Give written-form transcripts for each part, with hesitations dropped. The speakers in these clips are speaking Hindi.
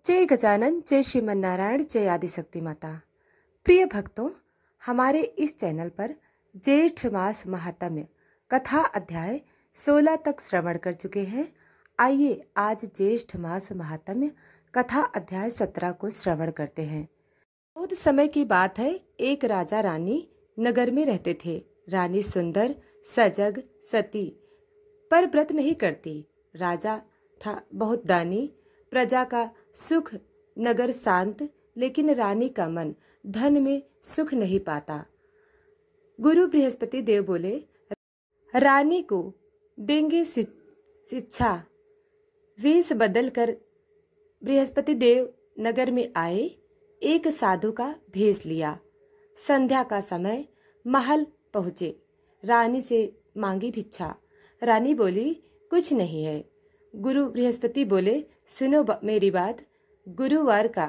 जय गजानन, जय श्रीमन नारायण, जय आदिशक्ति माता। प्रिय भक्तों, हमारे इस चैनल पर ज्येष्ठ मास महात्म्य कथा अध्याय 16 तक श्रवण कर चुके हैं। आइए आज ज्येष्ठ मास महात्म्य कथा अध्याय 17 को श्रवण करते हैं। बहुत समय की बात है, एक राजा रानी नगर में रहते थे। रानी सुंदर, सजग, सती, पर व्रत नहीं करती। राजा था बहुत दानी, प्रजा का सुख, नगर शांत, लेकिन रानी का मन धन में सुख नहीं पाता। गुरु बृहस्पति देव बोले, रानी को देंगे शिक्षा। वेश बदल कर बृहस्पति देव नगर में आए। एक साधु का भेष लिया। संध्या का समय महल पहुंचे। रानी से मांगी भिक्षा। रानी बोली, कुछ नहीं है। गुरु बृहस्पति बोले, सुनो मेरी बात, गुरुवार का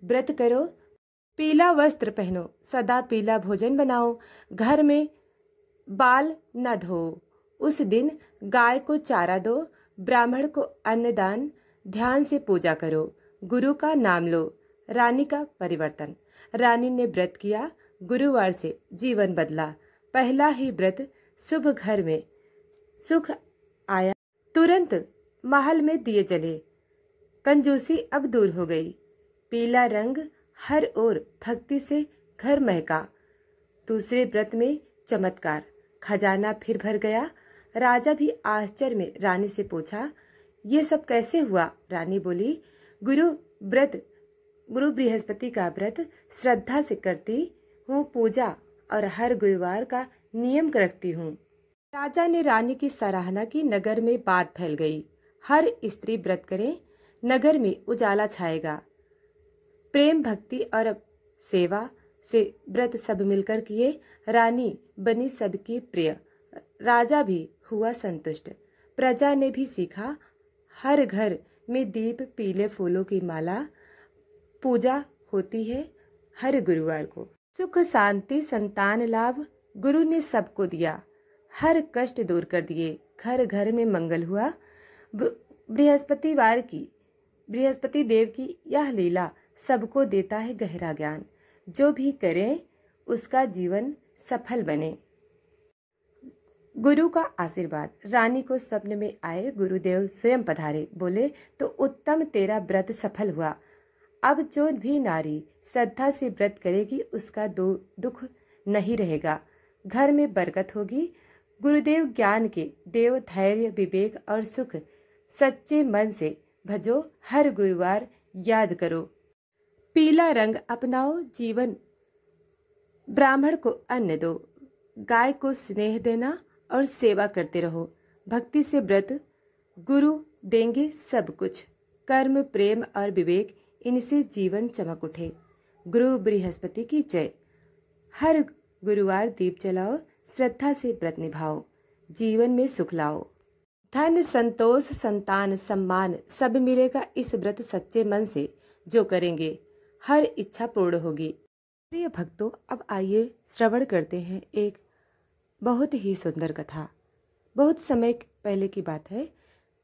व्रत करो, पीला वस्त्र पहनो, सदा पीला भोजन बनाओ, घर में बाल न धो, उस दिन गाय को चारा दो, ब्राह्मण को अन्नदान, ध्यान से पूजा करो, गुरु का नाम लो। रानी का परिवर्तन। रानी ने व्रत किया। गुरुवार से जीवन बदला। पहला ही व्रत शुभ, घर में सुख आया। तुरंत महल में दिए जले। कंजूसी अब दूर हो गई। पीला रंग हर ओर भक्ति से घर महका। दूसरे व्रत में चमत्कार, खजाना फिर भर गया। राजा भी आश्चर्य में रानी से पूछा, ये सब कैसे हुआ? रानी बोली, गुरु बृहस्पति का व्रत श्रद्धा से करती हूँ, पूजा और हर गुरुवार का नियम रखती हूँ। राजा ने रानी की सराहना की। नगर में बात फैल गई, हर स्त्री व्रत करे, नगर में उजाला छाएगा। प्रेम, भक्ति और सेवा से व्रत सब मिलकर किए। रानी बनी सबकी प्रिय। राजा भी हुआ संतुष्ट। प्रजा ने भी सीखा। हर घर में दीप, पीले फूलों की माला, पूजा होती है हर गुरुवार को। सुख, शांति, संतान लाभ गुरु ने सबको दिया। हर कष्ट दूर कर दिए। घर घर में मंगल हुआ। बृहस्पति देव की यह लीला सबको देता है गहरा ज्ञान। जो भी करे उसका जीवन सफल बने। गुरु का आशीर्वाद। रानी को स्वप्न में आए गुरुदेव स्वयं पधारे। बोले, तो उत्तम, तेरा व्रत सफल हुआ। अब जो भी नारी श्रद्धा से व्रत करेगी उसका दुख नहीं रहेगा। घर में बरकत होगी। गुरुदेव ज्ञान के देव, धैर्य, विवेक और सुख सच्चे मन से भजो। हर गुरुवार याद करो। पीला रंग अपनाओ। जीवन ब्राह्मण को अन्न दो। गाय को स्नेह देना और सेवा करते रहो। भक्ति से व्रत, गुरु देंगे सब कुछ। कर्म, प्रेम और विवेक, इनसे जीवन चमक उठे। गुरु बृहस्पति की जय। हर गुरुवार दीप जलाओ, श्रद्धा से व्रत निभाओ, जीवन में सुख लाओ। धन, संतोष, संतान, सम्मान सब मिलेगा इस व्रत सच्चे मन से जो करेंगे। हर इच्छा पूर्ण होगी। प्रिय भक्तों, अब आइए श्रवण करते हैं एक बहुत ही सुंदर कथा। बहुत समय पहले की बात है।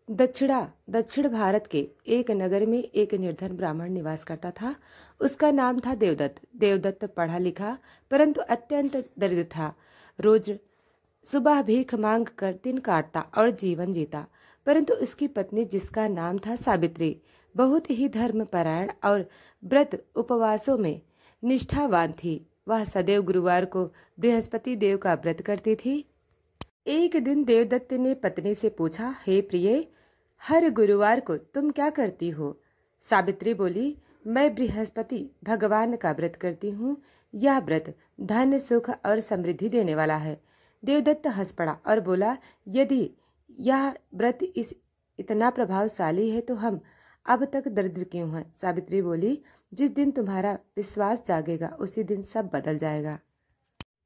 दक्षिण भारत के एक नगर में एक निर्धन ब्राह्मण निवास करता था। उसका नाम था देवदत्त। देवदत्त पढ़ा लिखा परंतु अत्यंत दरिद्र था। रोज सुबह भीख मांग कर दिन काटता और जीवन जीता। परंतु उसकी पत्नी, जिसका नाम था सावित्री, बहुत ही धर्मपरायण और व्रत उपवासों में निष्ठावान थी। वह सदैव गुरुवार को बृहस्पति देव का व्रत करती थी। एक दिन देवदत्त ने पत्नी से पूछा, हे प्रिय, हर गुरुवार को तुम क्या करती हो? सावित्री बोली, मैं बृहस्पति भगवान का व्रत करती हूँ। यह व्रत धन, सुख और समृद्धि देने वाला है। देवदत्त हंस पड़ा और बोला, यदि यह व्रत इतना प्रभावशाली है तो हम अब तक दरिद्र क्यों हैं? सावित्री बोली, जिस दिन तुम्हारा विश्वास जागेगा उसी दिन सब बदल जाएगा।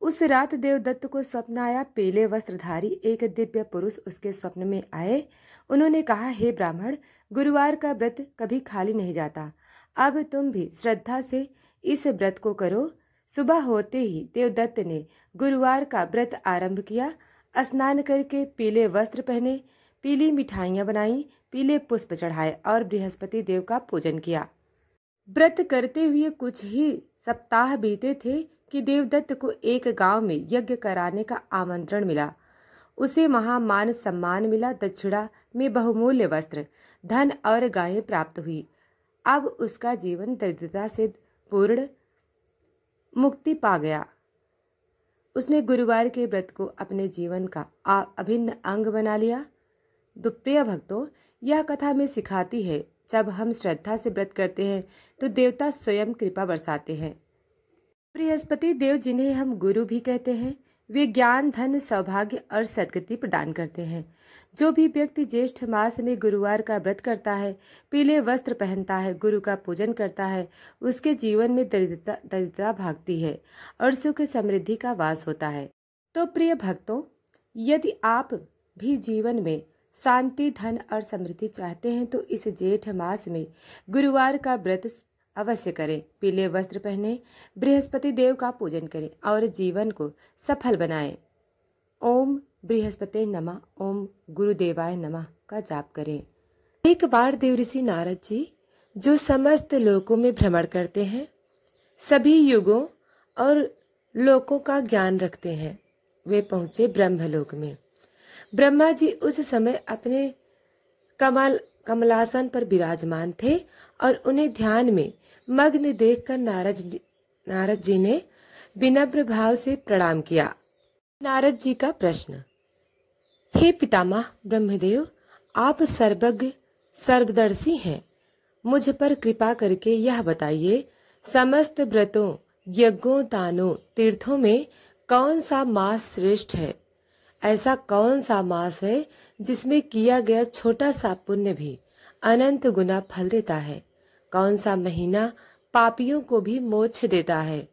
उस रात देवदत्त को स्वप्न आया। पीले वस्त्रधारी एक दिव्य पुरुष उसके स्वप्न में आए। उन्होंने कहा, हे ब्राह्मण, गुरुवार का व्रत कभी खाली नहीं जाता। अब तुम भी श्रद्धा से इस व्रत को करो। सुबह होते ही देवदत्त ने गुरुवार का व्रत आरंभ किया। स्नान करके पीले वस्त्र पहने, पीली मिठाइयाँ बनाई, पीले पुष्प चढ़ाए और बृहस्पति देव का पूजन किया। व्रत करते हुए कुछ ही सप्ताह बीते थे कि देवदत्त को एक गांव में यज्ञ कराने का आमंत्रण मिला। उसे वहां मान सम्मान मिला, दक्षिणा में बहुमूल्य वस्त्र, धन और गायें प्राप्त हुई। अब उसका जीवन दरिद्रता से पूर्ण मुक्ति पा गया। उसने गुरुवार के व्रत को अपने जीवन का अभिन्न अंग बना लिया। तो प्रिय भक्तों, यह कथा में सिखाती है, जब हम श्रद्धा से व्रत करते हैं तो देवता स्वयं कृपा बरसाते हैं। बृहस्पति देव, जिन्हें हम गुरु भी कहते हैं, वे ज्ञान, धन, सौभाग्य और सद्गति प्रदान करते हैं। जो भी व्यक्ति ज्येष्ठ मास में गुरुवार का व्रत करता है, पीले वस्त्र पहनता है, गुरु का पूजन करता है, उसके जीवन में दरिद्रता भागती है और सुख समृद्धि का वास होता है। तो प्रिय भक्तों, यदि आप भी जीवन में शांति, धन और समृद्धि चाहते हैं तो इस जेठ मास में गुरुवार का व्रत अवश्य करें। पीले वस्त्र पहने, बृहस्पति देव का पूजन करें और जीवन को सफल बनाएं। ओम बृहस्पति नमः, ओम गुरुदेवाय नमः का जाप करें। एक बार देवऋषि नारद जी, जो समस्त लोकों में भ्रमण करते हैं, सभी युगों और लोकों का ज्ञान रखते हैं, वे पहुंचे ब्रह्मलोक में। ब्रह्मा जी उस समय अपने कमलासन पर विराजमान थे और उन्हें ध्यान में मग्न देखकर नारद जी ने विनम्र भाव से प्रणाम किया। नारद जी का प्रश्न। हे पितामह ब्रह्मदेव, आप सर्वज्ञ सर्वदर्शी हैं, मुझ पर कृपा करके यह बताइए, समस्त व्रतों, यज्ञों, दानों, तीर्थों में कौन सा मास श्रेष्ठ है? ऐसा कौन सा मास है जिसमें किया गया छोटा सा पुण्य भी अनंत गुना फल देता है? कौन सा महीना पापियों को भी मोक्ष देता है?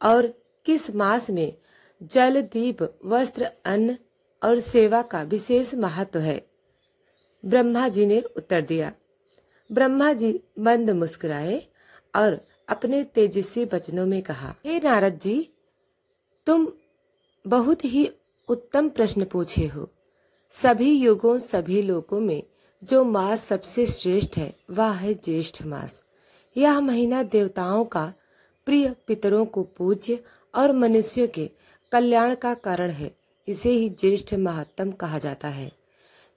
और किस मास में जल, दीप, वस्त्र, अन्न और सेवा का विशेष महत्व है? ब्रह्मा जी ने उत्तर दिया। ब्रह्मा जी मंद मुस्कुराए और अपने तेजस्वी वचनों में कहा, हे नारद जी, तुम बहुत ही उत्तम प्रश्न पूछे हो। सभी युगों, सभी लोकों में जो मास सबसे श्रेष्ठ है वह है ज्येष्ठ मास। यह महीना देवताओं का प्रिय, पितरों को पूज्य और मनुष्यों के कल्याण का कारण है। इसे ही ज्येष्ठ महात्म कहा जाता है।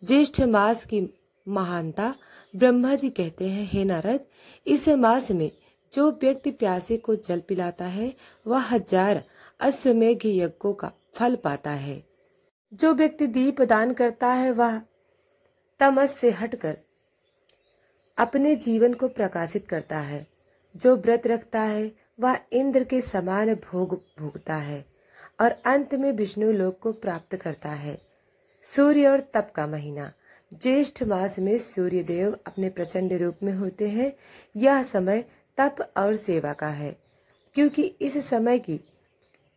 ज्येष्ठ मास की महानता ब्रह्मा जी कहते हैं, हे नारद, इस मास में जो व्यक्ति प्यासे को जल पिलाता है वह 1000 अश्वमेघ यज्ञों का फल पाता है। जो व्यक्ति दीप दान करता है वह तमस से हटकर अपने जीवन को प्रकाशित करता है। जो व्रत रखता है वह इंद्र के समान भोग भोगता है और अंत में विष्णु लोक को प्राप्त करता है। सूर्य और तप का महीना। ज्येष्ठ मास में सूर्य देव अपने प्रचंड रूप में होते हैं। यह समय तप और सेवा का है, क्योंकि इस समय की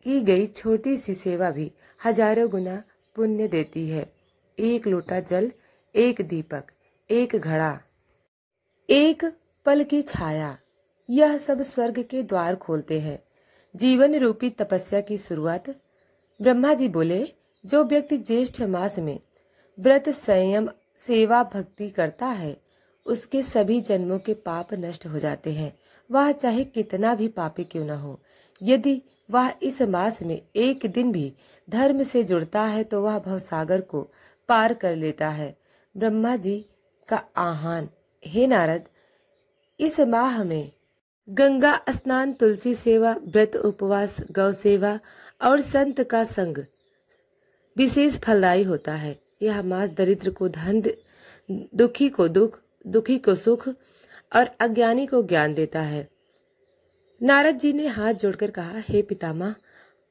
गई छोटी सी सेवा भी हजारों गुना पुण्य देती है। एक लोटा जल, एक दीपक, एक घड़ा, एक पल की छाया, यह सब स्वर्ग के द्वार खोलते हैं। जीवन रूपी तपस्या की शुरुआत। ब्रह्मा जी बोले, जो व्यक्ति ज्येष्ठ मास में व्रत, संयम, सेवा, भक्ति करता है उसके सभी जन्मों के पाप नष्ट हो जाते हैं। वह चाहे कितना भी पापी क्यों न हो। यदि वह इस मास में एक दिन भी धर्म से जुड़ता है तो वह भवसागर को पार कर लेता है। ब्रह्मा जी का आह्वान। हे नारद, इस माह में गंगा स्नान, तुलसी सेवा, व्रत, उपवास, गौ सेवा और संत का संग विशेष फलदायी होता है। यह मास दरिद्र को धन, दुखी को दुख, दुखी को सुख और अज्ञानी को ज्ञान देता है। नारद जी ने हाथ जोड़कर कहा, हे पितामह,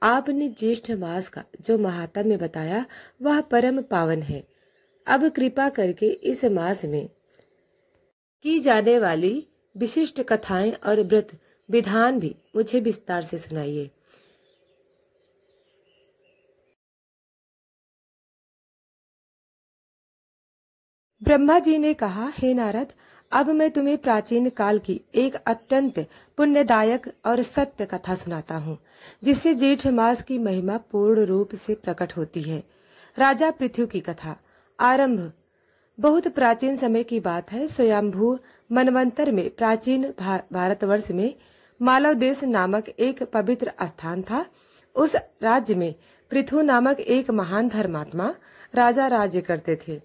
आपने ज्येष्ठ मास का जो महात्म्य बताया वह परम पावन है। अब कृपा करके इस मास में की जाने वाली विशिष्ट कथाएं और व्रत विधान भी मुझे विस्तार से सुनाइए। ब्रह्मा जी ने कहा, हे नारद, अब मैं तुम्हें प्राचीन काल की एक अत्यंत पुण्यदायक और सत्य कथा सुनाता हूँ, जिससे जेठ मास की महिमा पूर्ण रूप से प्रकट होती है। राजा पृथु की कथा। आरंभ। बहुत प्राचीन समय की बात है। स्वयंभू मनवंतर में प्राचीन भारतवर्ष में मालव देश नामक एक पवित्र स्थान था। उस राज्य में पृथु नामक एक महान धर्मात्मा राजा राज्य करते थे।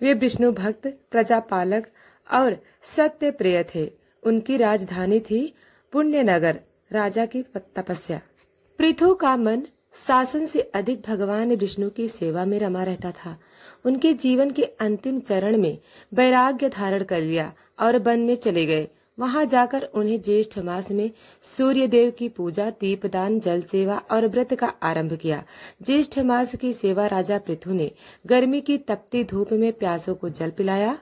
वे विष्णु भक्त, प्रजापालक और सत्य प्रिय थे। उनकी राजधानी थी पुण्यनगर। राजा की तपस्या। पृथु का मन शासन से अधिक भगवान विष्णु की सेवा में रमा रहता था। उनके जीवन के अंतिम चरण में वैराग्य धारण कर लिया और वन में चले गए। वहां जाकर उन्हें ज्येष्ठ मास में सूर्य देव की पूजा, दीपदान, जल सेवा और व्रत का आरंभ किया। ज्येष्ठ मास की सेवा राजा पृथु ने गर्मी की तपती धूप में प्यासों को जल पिलाया,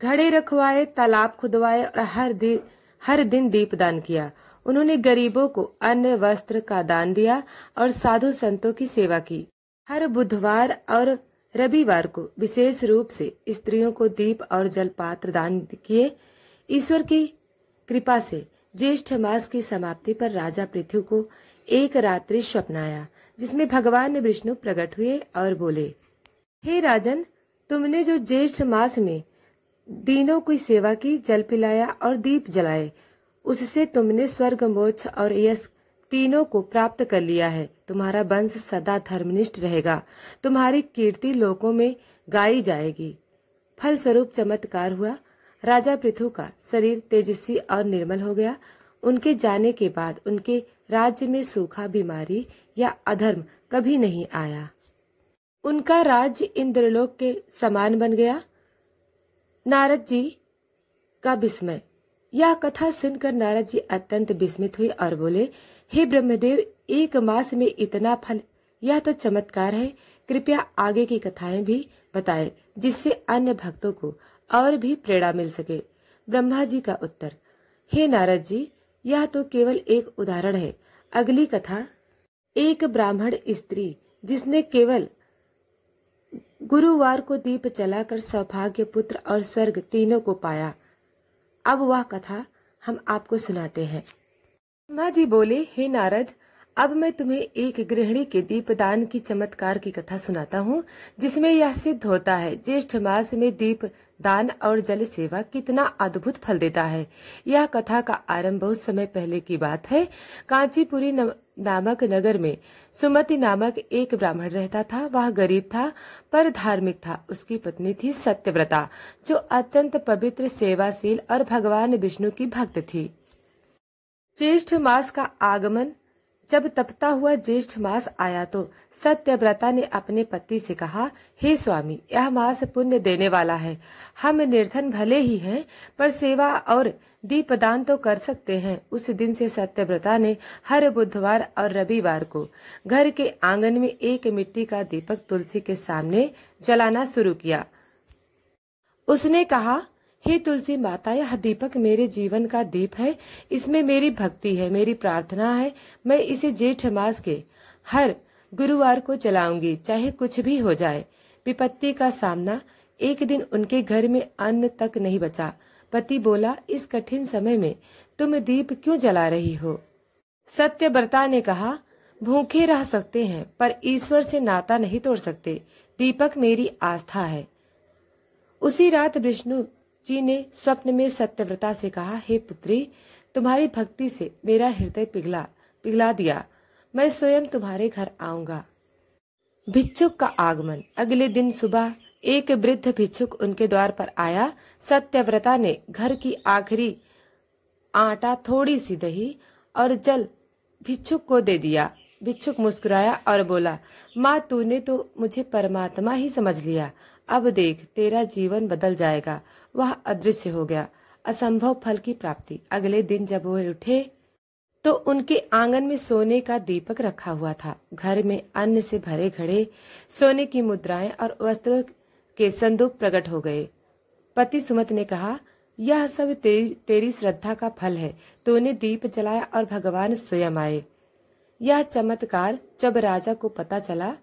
घड़े रखवाए, तालाब खुदवाए और हर दिन दीपदान किया। उन्होंने गरीबों को अन्न वस्त्र का दान दिया और साधु संतों की सेवा की। हर बुधवार और रविवार को विशेष रूप से स्त्रियों को दीप और जल पात्र दान किए। ईश्वर की कृपा से ज्येष्ठ मास की समाप्ति पर राजा पृथु को एक रात्रि स्वप्न आया, जिसमें भगवान विष्णु प्रकट हुए और बोले, हे राजन, तुमने जो ज्येष्ठ मास में दिनों की सेवा की, जल पिलाया और दीप जलाए, उससे तुमने स्वर्ग, मोक्ष और यश तीनों को प्राप्त कर लिया है। तुम्हारा वंश सदा धर्मनिष्ठ रहेगा। तुम्हारी कीर्ति लोकों में गाई जाएगी। फलस्वरूप चमत्कार हुआ। राजा पृथु का शरीर तेजस्वी और निर्मल हो गया। उनके जाने के बाद उनके राज्य में सूखा, बीमारी या अधर्म कभी नहीं आया। उनका राज्य इंद्रलोक के समान बन गया। नारद जी का विस्मय। यह कथा सुनकर नारद जी अत्यंत विस्मित हुए और बोले, हे ब्रह्मदेव, एक मास में इतना फल, यह तो चमत्कार है। कृपया आगे की कथाएं भी बताएं, जिससे अन्य भक्तों को और भी प्रेरणा मिल सके। ब्रह्मा जी का उत्तर, हे नारद जी, यह तो केवल एक उदाहरण है। अगली कथा, एक ब्राह्मण स्त्री जिसने केवल गुरुवार को दीप जलाकर सौभाग्य, पुत्र और स्वर्ग तीनों को पाया। अब वह कथा हम आपको सुनाते हैं। ब्रह्मा जी बोले, हे नारद, अब मैं तुम्हें एक गृहिणी के दीपदान की चमत्कार की कथा सुनाता हूँ, जिसमें यह सिद्ध होता है ज्येष्ठ मास में दीप दान और जल सेवा कितना अद्भुत फल देता है। यह कथा का आरंभ बहुत समय पहले की बात है। कांचीपुरी नामक नगर में सुमति नामक एक ब्राह्मण रहता था। वह गरीब था पर धार्मिक था। उसकी पत्नी थी सत्यव्रता, जो अत्यंत पवित्र, सेवाशील और भगवान विष्णु की भक्त थी। ज्येष्ठ मास का आगमन, जब तपता हुआ ज्येष्ठ मास आया तो सत्यव्रता ने अपने पति से कहा, हे स्वामी, यह मास पुण्य देने वाला है। हम निर्धन भले ही हैं, पर सेवा और दीपदान तो कर सकते हैं। उस दिन से सत्यव्रता ने हर बुधवार और रविवार को घर के आंगन में एक मिट्टी का दीपक तुलसी के सामने जलाना शुरू किया। उसने कहा, हे तुलसी माता, यह दीपक मेरे जीवन का दीप है। इसमें मेरी भक्ति है, मेरी प्रार्थना है। मैं इसे जेठ मास के हर गुरुवार को जलाऊंगी, चाहे कुछ भी हो जाए। विपत्ति का सामना। एक दिन उनके घर में अन्न तक नहीं बचा। पति बोला, इस कठिन समय में तुम दीप क्यों जला रही हो? सत्यव्रता ने कहा, भूखे रह सकते हैं, पर ईश्वर से नाता नहीं तोड़ सकते। दीपक मेरी आस्था है। उसी रात विष्णु जी ने स्वप्न में सत्यव्रता से कहा, हे पुत्री, तुम्हारी भक्ति से मेरा हृदय पिघला दिया। मैं स्वयं तुम्हारे घर आऊंगा। भिक्षुक का आगमन। अगले दिन सुबह एक वृद्ध भिक्षुक उनके द्वार पर आया। सत्यव्रता ने घर की आखिरी आटा, थोड़ी सी दही और जल भिक्षुक को दे दिया। भिक्षुक मुस्कुराया और बोला, माँ, तूने तो मुझे परमात्मा ही समझ लिया। अब देख, तेरा जीवन बदल जाएगा। वह अदृश्य हो गया। असंभव फल की प्राप्ति। अगले दिन जब वो उठे तो उनके आंगन में सोने का दीपक रखा हुआ था। घर में अन्न से भरे घड़े, सोने की मुद्राएं और वस्त्रों के संदूक प्रकट हो गए। पति सुमत ने कहा, यह सब तेरी श्रद्धा का फल है। तूने दीप जलाया और भगवान स्वयं आए। यह चमत्कार जब राजा को पता चला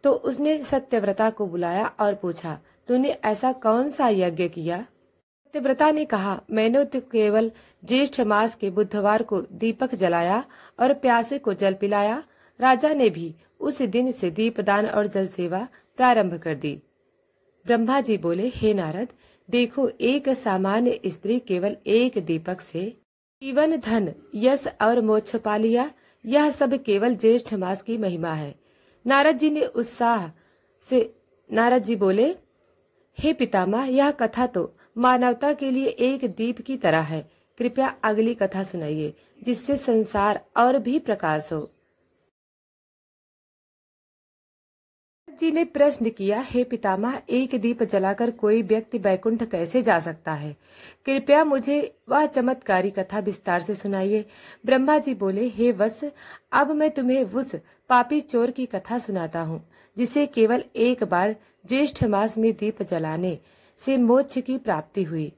तो उसने सत्यव्रता को बुलाया और पूछा, तूने ऐसा कौन सा यज्ञ किया? सत्यव्रता ने कहा, मैंने तो केवल ज्येष्ठ मास के बुधवार को दीपक जलाया और प्यासे को जल पिलाया। राजा ने भी उस दिन से दीपदान और जल सेवा प्रारंभ कर दी। ब्रह्मा जी बोले, हे नारद, देखो, एक सामान्य स्त्री केवल एक दीपक से जीवन, धन, यश और मोक्ष पा लिया। यह सब केवल ज्येष्ठ मास की महिमा है। नारद जी ने उत्साह से नारद जी बोले, हे पितामह, यह कथा तो मानवता के लिए एक दीप की तरह है। कृपया अगली कथा सुनाइए, जिससे संसार और भी प्रकाश हो। जी ने प्रश्न किया, हे पितामह, एक दीप जलाकर कोई व्यक्ति बैकुंठ कैसे जा सकता है? कृपया मुझे वह चमत्कारी कथा विस्तार से सुनाइए। ब्रह्मा जी बोले, हे वत्स, अब मैं तुम्हें उस पापी चोर की कथा सुनाता हूँ, जिसे केवल एक बार ज्येष्ठ मास में दीप जलाने से मोक्ष की प्राप्ति हुई।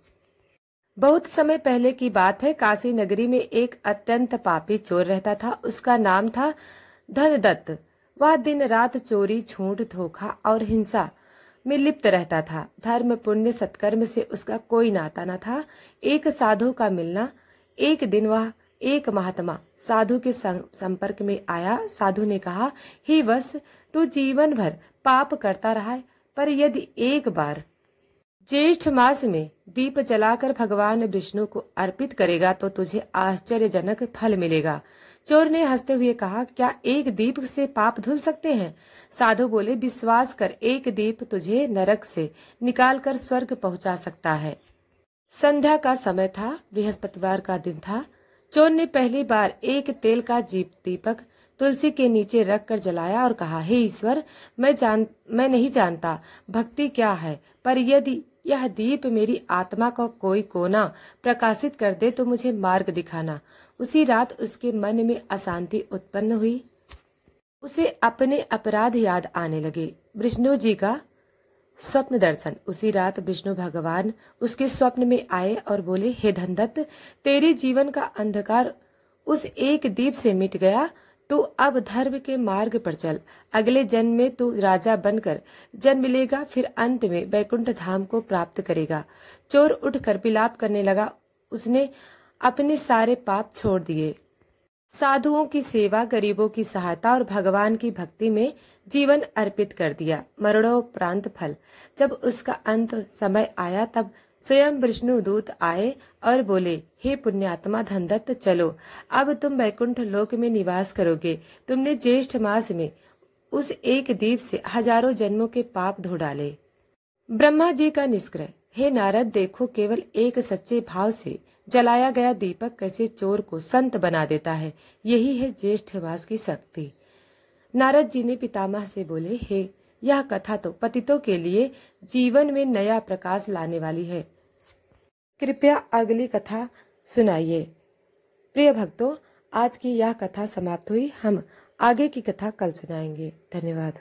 बहुत समय पहले की बात है। काशी नगरी में एक अत्यंत पापी चोर रहता था। उसका नाम था धनदत्त। वह दिन रात चोरी, झूठ, धोखा और हिंसा में लिप्त रहता था। धर्म, पुण्य, सत्कर्म से उसका कोई नाता न था। एक साधु का मिलना। एक दिन वह एक महात्मा साधु के संपर्क में आया। साधु ने कहा, हे वत्स, तू जीवन भर पाप करता रहा है, पर यदि एक बार ज्येष्ठ मास में दीप जलाकर भगवान विष्णु को अर्पित करेगा तो तुझे आश्चर्यजनक फल मिलेगा। चोर ने हंसते हुए कहा, क्या एक दीप से पाप धुल सकते हैं? साधु बोले, विश्वास कर, एक दीप तुझे नरक से निकालकर स्वर्ग पहुंचा सकता है। संध्या का समय था। बृहस्पतिवार का दिन था। चोर ने पहली बार एक तेल का दीपक तुलसी के नीचे रखकर जलाया और कहा, हे ईश्वर, मैं नहीं जानता भक्ति क्या है, पर यदि यह दीप मेरी आत्मा का कोई कोना प्रकाशित कर दे तो मुझे मार्ग दिखाना। उसी रात उसके मन में अशांति उत्पन्न हुई। उसे अपने अपराध याद आने लगे। विष्णु जी का स्वप्न दर्शन। उसी रात विष्णु भगवान उसके स्वप्न में आए और बोले, हे धनदत्त, तेरे जीवन का अंधकार उस एक दीप से मिट गया। तू अब धर्म के मार्ग पर चल। अगले जन्म में तू राजा बनकर जन्म लेगा, फिर अंत में वैकुंठ धाम को प्राप्त करेगा। चोर उठकर विलाप करने लगा। उसने अपने सारे पाप छोड़ दिए। साधुओं की सेवा, गरीबों की सहायता और भगवान की भक्ति में जीवन अर्पित कर दिया। मरणोपरांत फल। जब उसका अंत समय आया तब स्वयं विष्णु दूत आए और बोले, हे पुण्यात्मा धनदत्त, चलो, अब तुम वैकुंठ लोक में निवास करोगे। तुमने ज्येष्ठ मास में उस एक दीप से हजारों जन्मों के पाप धो डाले। ब्रह्मा जी का निष्क्रय। हे नारद, देखो, केवल एक सच्चे भाव से जलाया गया दीपक कैसे चोर को संत बना देता है। यही है ज्येष्ठ मास की शक्ति। नारद जी ने पितामह से बोले, हे, यह कथा तो पतितों के लिए जीवन में नया प्रकाश लाने वाली है। कृपया अगली कथा सुनाइए। प्रिय भक्तों, आज की यह कथा समाप्त हुई। हम आगे की कथा कल सुनाएंगे। धन्यवाद।